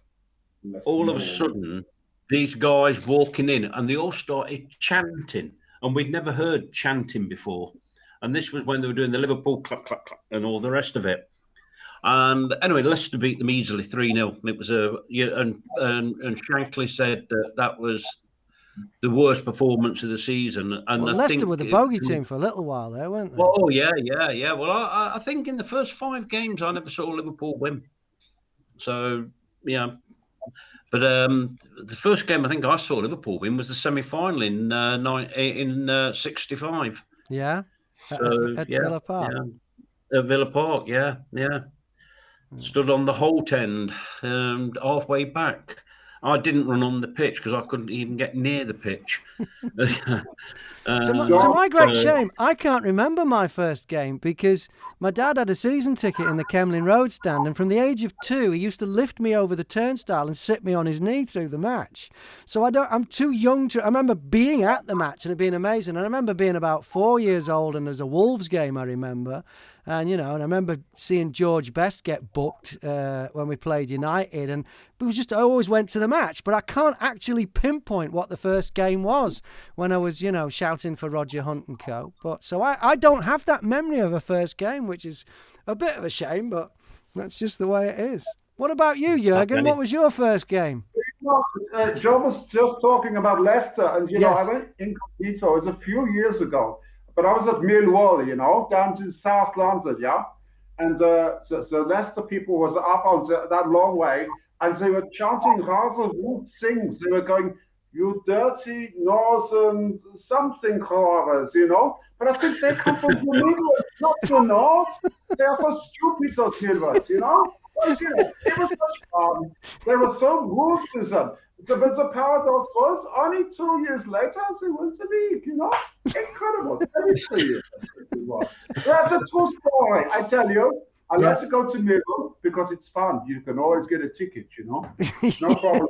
all of a sudden these guys walking in and they all started chanting. And we'd never heard chanting before. And this was when they were doing the Liverpool clap, clap, clap and all the rest of it. And anyway, Leicester beat them easily 3-0. It was and Shankly said that was the worst performance of the season. And Leicester were the bogey team for a little while there, weren't they? Oh, yeah. Well, I think in the first 5 games, I never saw Liverpool win. So, yeah. But the first game I think I saw Liverpool win was the semi-final in 65. Yeah, at Villa Park. Yeah. At Villa Park, yeah. Stood on the Holt end, halfway back. I didn't run on the pitch because I couldn't even get near the pitch. To my great shame, I can't remember my first game because my dad had a season ticket in the Kemlyn Road stand, and from the age of 2, he used to lift me over the turnstile and sit me on his knee through the match. So I'm too young to. I remember being at the match and it being amazing. And I remember being about 4 years old, and there's a Wolves game I remember. And, and I remember seeing George Best get booked when we played United. And it was just, I always went to the match. But I can't actually pinpoint what the first game was when I was, shouting for Roger Hunt and co. But so I don't have that memory of a first game, which is a bit of a shame, but that's just the way it is. What about you, Jürgen? What was your first game? John was just talking about Leicester. And, yes. I went incognito. It was a few years ago. But I was at Millwall, down to South London, yeah? And so Leicester people was up on that long way, and they were chanting rather rude things. They were going, "You dirty northern something horrors," But I think they come from the middle, not the north. They are so stupid, those Millwalls, But, it was such fun. They were so rude to them. But the paradox was, only 2 years later, they won the league, Incredible. That's a true story, I tell you. I like to go to Millwall because it's fun. You can always get a ticket, No problem.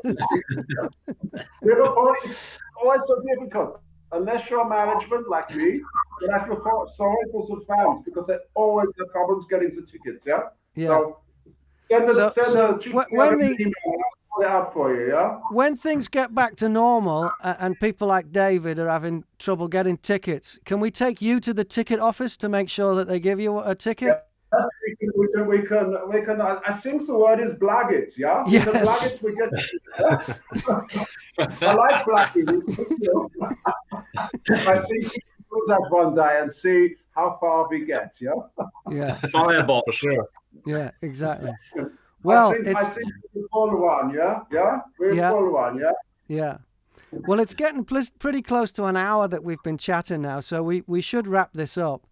Liverpool is always so difficult. Unless you're management like me, you have to feel sorry for the fans because they always have problems getting the tickets, yeah? So, when things get back to normal and people like David are having trouble getting tickets, can we take you to the ticket office to make sure that they give you a ticket? Yes, we can. I think the word is blaggets, yeah? Yes. The blaggets we get. I like blagging. I think we can do that one day and see how far we get, yeah? Yeah. Fireball for sure. Yeah, exactly. Well, I think we're full one, yeah? Yeah? We're full one, yeah? Yeah. Well, it's getting pretty close to an hour that we've been chatting now, so we should wrap this up.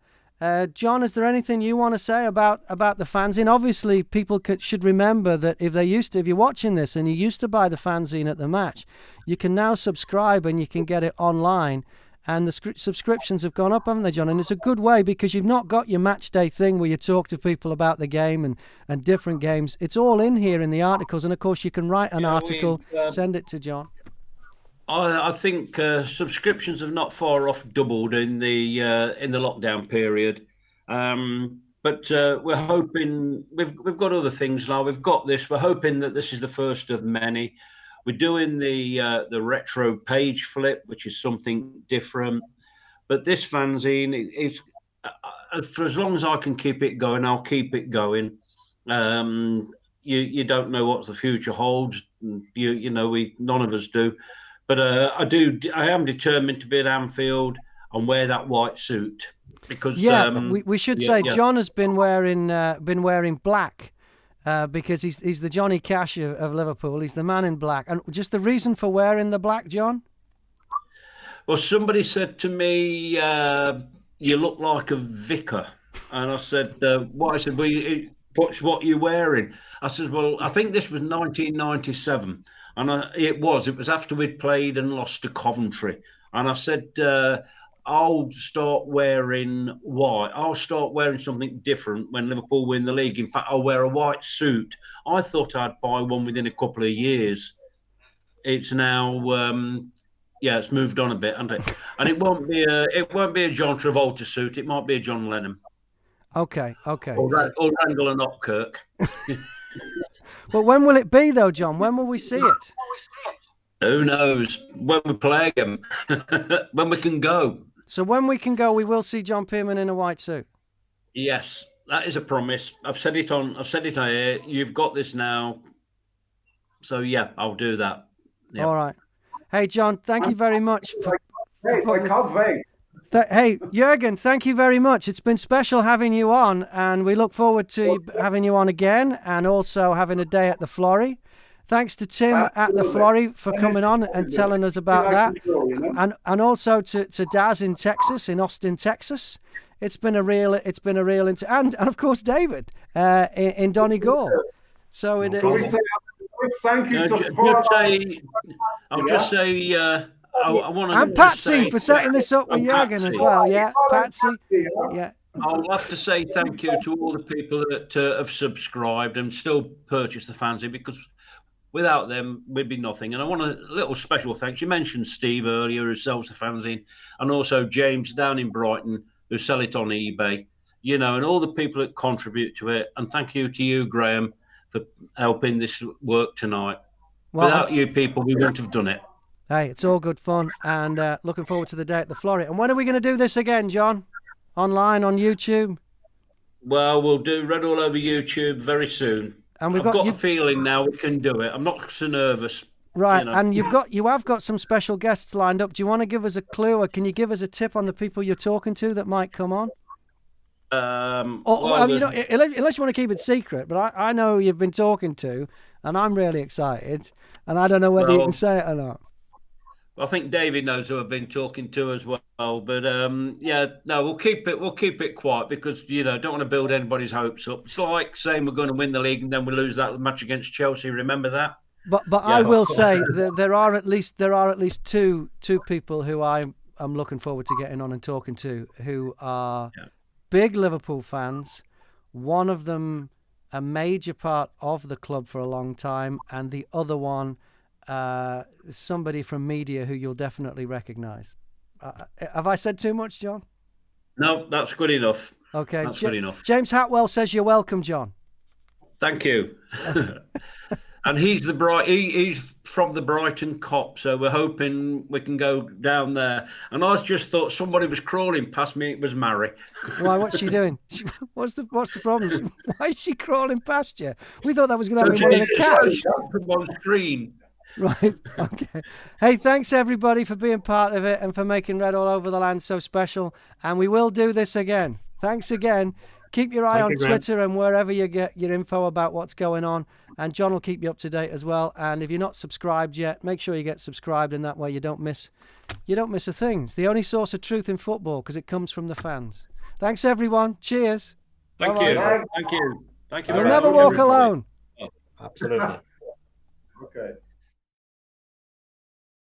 John, is there anything you want to say about the fanzine? Obviously, people should remember that if you're watching this and you used to buy the fanzine at the match, you can now subscribe and you can get it online. And the subscriptions have gone up, haven't they, John? And it's a good way because you've not got your match day thing where you talk to people about the game and different games. It's all in here in the articles. And, of course, you can write an article, send it to John. I think subscriptions have not far off doubled in the lockdown period. But we're hoping we've got other things now. We've got this. We're hoping that this is the first of many. We're doing the retro page flip, which is something different. But this fanzine is, for as long as I can keep it going, I'll keep it going. You don't know what the future holds. You know, none of us do. But I am determined to be at Anfield and wear that white suit because we should say John has been wearing black because he's the Johnny Cash of Liverpool. He's the man in black. And just the reason for wearing the black, John? Well, somebody said to me, "You look like a vicar," and I said, "What?" I said, "Well, what are you wearing?" I said, "Well, I think this was 1997." And it was after we'd played and lost to Coventry. And I said, I'll start wearing white. I'll start wearing something different when Liverpool win the league. In fact, I'll wear a white suit. I thought I'd buy one within a couple of years. It's now, it's moved on a bit, hasn't it? And it won't be a John Travolta suit. It might be a John Lennon. Okay. Or Randall and Hopkirk. But when will it be, though, John? When will we see it? Who knows? When we play them. When we can go. So when we can go, we will see John Pearman in a white suit? Yes, that is a promise. I've said it on here. You've got this now. So, yeah, I'll do that. Yep. All right. Hey, John, thank you very much. I can't wait. Hey, Jürgen, thank you very much. It's been special having you on, and we look forward to having you on again and also having a day at the Florrie. Thanks to Tim at the Florrie for coming on and telling us about that, and also to Daz in Texas, in Austin, Texas. It's been a real and of course David in Donegal. So it is. Thank you. I'll just say. I want to and Patsy for setting this up with Jürgen as well. Yeah, Patsy. Yeah. I'll have to say thank you to all the people that have subscribed and still purchase the fanzine, because without them, we'd be nothing. And I want a little special thanks. You mentioned Steve earlier, who sells the fanzine, and also James down in Brighton, who sell it on eBay. You know, and all the people that contribute to it. And thank you to you, Graham, for helping this work tonight. Well, without you people, we wouldn't have done it. Hey, it's all good fun, and looking forward to the day at the Florrie. And when are we going to do this again, John? Online, on YouTube? Well, we'll do Red All Over YouTube very soon. And I've got a feeling now we can do it. I'm not so nervous. Right, you know. And you have got some special guests lined up. Do you want to give us a clue, or can you give us a tip on the people you're talking to that might come on? Unless you want to keep it secret, but I know who you've been talking to, and I'm really excited, and I don't know whether you can say it or not. I think David knows who I've been talking to as well, but we'll keep it quiet, because don't want to build anybody's hopes up. It's like saying we're going to win the league and then we lose that match against Chelsea. Remember that? But I will say that there are at least two people who I'm looking forward to getting on and talking to, who are big Liverpool fans. One of them a major part of the club for a long time, and the other one somebody from media who you'll definitely recognise. Have I said too much, John? No, that's good enough. Okay, that's good enough. James Hatwell says you're welcome, John. Thank you. And he's from the Brighton Cop, so we're hoping we can go down there. And I just thought somebody was crawling past me. It was Mary. Why? What's she doing? What's the problem? Why is she crawling past you? We thought that was going to happen with one of the cats. On screen. Right. Okay. Hey, thanks everybody for being part of it and for making Red All Over the Land so special. And we will do this again. Thanks again. Keep your eye on Twitter and wherever you get your info about what's going on. And John will keep you up to date as well. And if you're not subscribed yet, make sure you get subscribed, and that way you don't miss a thing. It's the only source of truth in football, because it comes from the fans. Thanks everyone. Cheers. Thank you. Thank you. Thank you. You'll never walk alone. Absolutely.